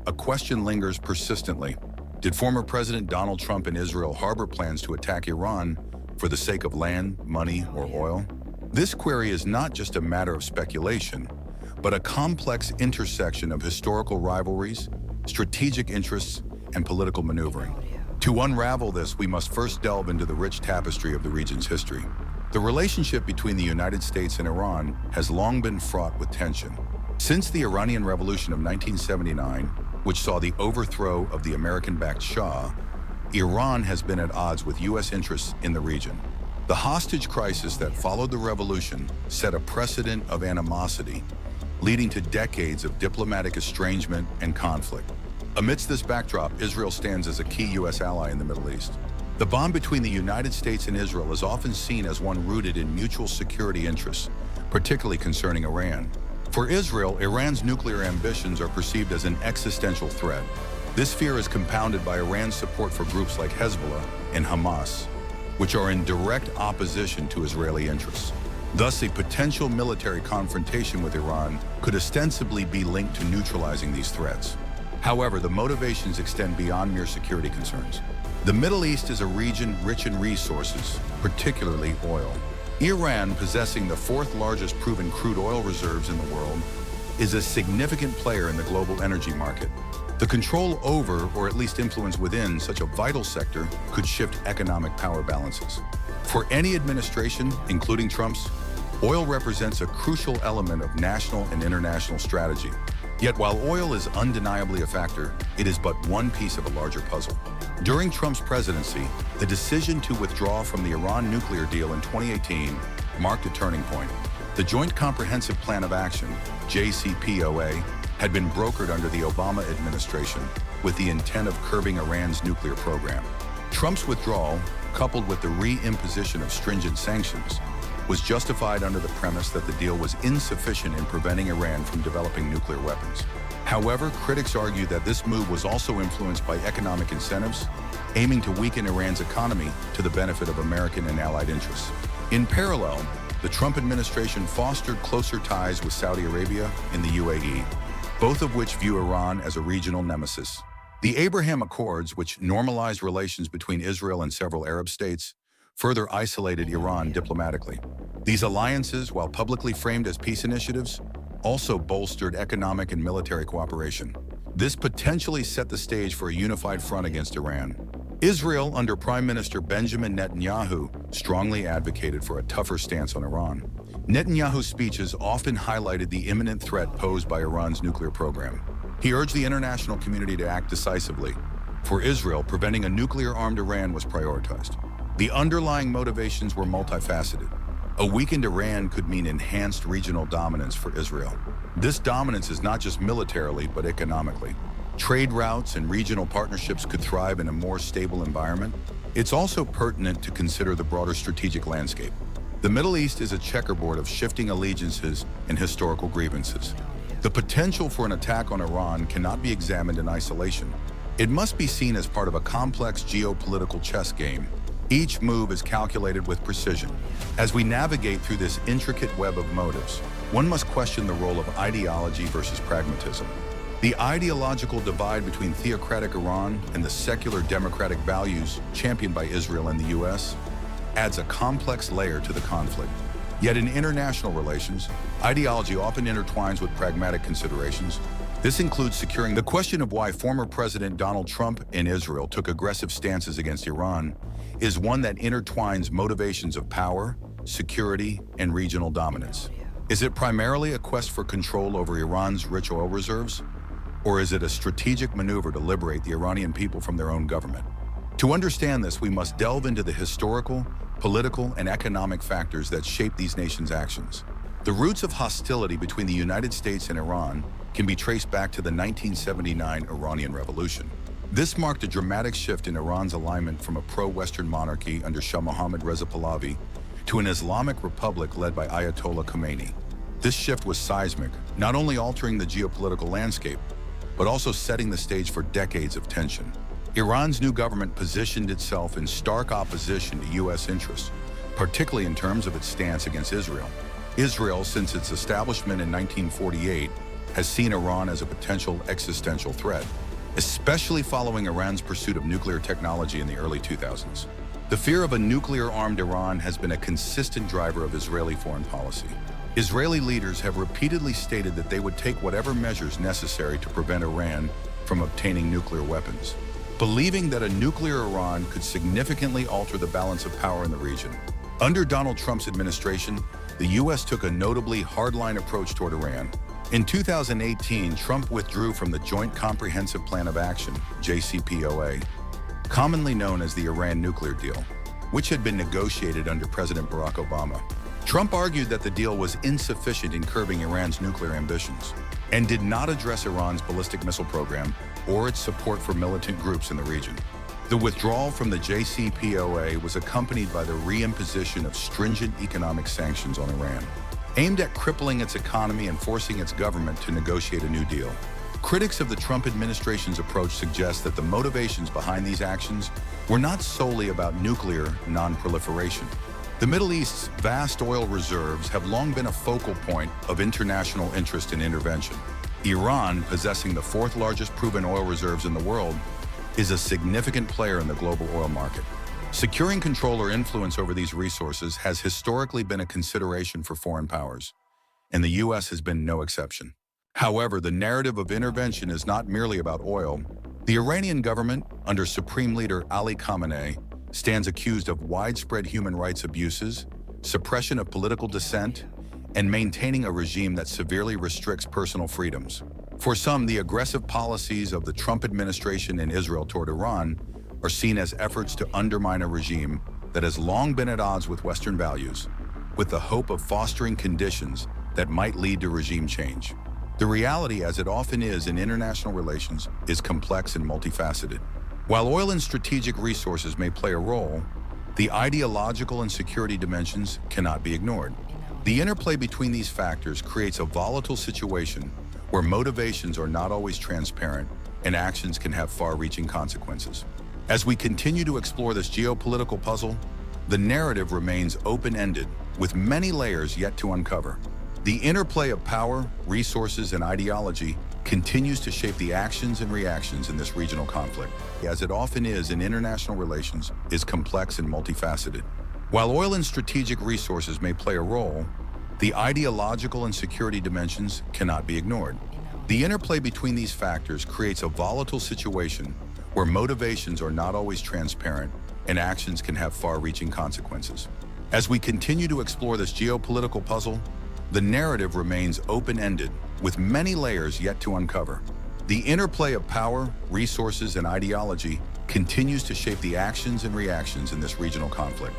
A question lingers persistently. Did former President Donald Trump and Israel harbor plans to attack Iran for the sake of land, money, or oil? This query is not just a matter of speculation, but a complex intersection of historical rivalries, strategic interests, and political maneuvering. To unravel this, we must first delve into the rich tapestry of the region's history. The relationship between the United States and Iran has long been fraught with tension. Since the Iranian Revolution of 1979, which saw the overthrow of the American-backed Shah, Iran has been at odds with U.S. interests in the region. The hostage crisis that followed the revolution set a precedent of animosity, leading to decades of diplomatic estrangement and conflict. Amidst this backdrop, Israel stands as a key U.S. ally in the Middle East. The bond between the United States and Israel is often seen as one rooted in mutual security interests, particularly concerning Iran. For Israel, Iran's nuclear ambitions are perceived as an existential threat. This fear is compounded by Iran's support for groups like Hezbollah and Hamas, which are in direct opposition to Israeli interests. Thus, a potential military confrontation with Iran could ostensibly be linked to neutralizing these threats. However, the motivations extend beyond mere security concerns. The Middle East is a region rich in resources, particularly oil. Iran, possessing the fourth largest proven crude oil reserves in the world, is a significant player in the global energy market. The control over, or at least influence within, such a vital sector could shift economic power balances. For any administration, including Trump's, oil represents a crucial element of national and international strategy. Yet while oil is undeniably a factor, it is but one piece of a larger puzzle. During Trump's presidency, the decision to withdraw from the Iran nuclear deal in 2018 marked a turning point. The Joint Comprehensive Plan of Action, JCPOA, had been brokered under the Obama administration with the intent of curbing Iran's nuclear program. Trump's withdrawal, coupled with the re-imposition of stringent sanctions, was justified under the premise that the deal was insufficient in preventing Iran from developing nuclear weapons. However, critics argue that this move was also influenced by economic incentives, aiming to weaken Iran's economy to the benefit of American and allied interests. In parallel, the Trump administration fostered closer ties with Saudi Arabia and the UAE, both of which view Iran as a regional nemesis. The Abraham Accords, which normalized relations between Israel and several Arab states, further isolated Iran diplomatically. These alliances, while publicly framed as peace initiatives, also bolstered economic and military cooperation. This potentially set the stage for a unified front against Iran. Israel, under Prime Minister Benjamin Netanyahu, strongly advocated for a tougher stance on Iran. Netanyahu's speeches often highlighted the imminent threat posed by Iran's nuclear program. He urged the international community to act decisively. For Israel, preventing a nuclear-armed Iran was prioritized. The underlying motivations were multifaceted. A weakened Iran could mean enhanced regional dominance for Israel. This dominance is not just militarily, but economically. Trade routes and regional partnerships could thrive in a more stable environment. It's also pertinent to consider the broader strategic landscape. The Middle East is a checkerboard of shifting allegiances and historical grievances. The potential for an attack on Iran cannot be examined in isolation. It must be seen as part of a complex geopolitical chess game. Each move is calculated with precision. As we navigate through this intricate web of motives, one must question the role of ideology versus pragmatism. The ideological divide between theocratic Iran and the secular democratic values championed by Israel and the U.S. adds a complex layer to the conflict. Yet in international relations, ideology often intertwines with pragmatic considerations. This includes securing the question of why former President Donald Trump and Israel took aggressive stances against Iran is one that intertwines motivations of power, security, and regional dominance. Is it primarily a quest for control over Iran's rich oil reserves? Or is it a strategic maneuver to liberate the Iranian people from their own government? To understand this, we must delve into the historical, political, and economic factors that shape these nations' actions. The roots of hostility between the United States and Iran can be traced back to the 1979 Iranian Revolution. This marked a dramatic shift in Iran's alignment from a pro-Western monarchy under Shah Mohammad Reza Pahlavi to an Islamic republic led by Ayatollah Khomeini. This shift was seismic, not only altering the geopolitical landscape, but also setting the stage for decades of tension. Iran's new government positioned itself in stark opposition to U.S. interests, particularly in terms of its stance against Israel. Israel, since its establishment in 1948, has seen Iran as a potential existential threat, especially following Iran's pursuit of nuclear technology in the early 2000s. The fear of a nuclear-armed Iran has been a consistent driver of Israeli foreign policy. Israeli leaders have repeatedly stated that they would take whatever measures necessary to prevent Iran from obtaining nuclear weapons, believing that a nuclear Iran could significantly alter the balance of power in the region. Under Donald Trump's administration, the U.S. took a notably hardline approach toward Iran. In 2018, Trump withdrew from the Joint Comprehensive Plan of Action, JCPOA, commonly known as the Iran nuclear deal, which had been negotiated under President Barack Obama. Trump argued that the deal was insufficient in curbing Iran's nuclear ambitions and did not address Iran's ballistic missile program or its support for militant groups in the region. The withdrawal from the JCPOA was accompanied by the reimposition of stringent economic sanctions on Iran, aimed at crippling its economy and forcing its government to negotiate a new deal. Critics of the Trump administration's approach suggest that the motivations behind these actions were not solely about nuclear non-proliferation. The Middle East's vast oil reserves have long been a focal point of international interest and intervention. Iran, possessing the fourth largest proven oil reserves in the world, is a significant player in the global oil market. Securing control or influence over these resources has historically been a consideration for foreign powers, and the U.S. has been no exception. However, the narrative of intervention is not merely about oil. The Iranian government, under Supreme Leader Ali Khamenei, stands accused of widespread human rights abuses, suppression of political dissent, and maintaining a regime that severely restricts personal freedoms. For some, the aggressive policies of the Trump administration in Israel toward Iran are seen as efforts to undermine a regime that has long been at odds with Western values, with the hope of fostering conditions that might lead to regime change. The reality, as it often is in international relations, is complex and multifaceted. While oil and strategic resources may play a role, the ideological and security dimensions cannot be ignored. The interplay between these factors creates a volatile situation where motivations are not always transparent and actions can have far-reaching consequences. As we continue to explore this geopolitical puzzle, the narrative remains open-ended, with many layers yet to uncover. The interplay of power, resources, and ideology continues to shape the actions and reactions in this regional conflict. As it often is in international relations, is complex and multifaceted. While oil and strategic resources may play a role, the ideological and security dimensions cannot be ignored. The interplay between these factors creates a volatile situation where motivations are not always transparent and actions can have far-reaching consequences. As we continue to explore this geopolitical puzzle, the narrative remains open-ended, with many layers yet to uncover. The interplay of power, resources, and ideology continues to shape the actions and reactions in this regional conflict.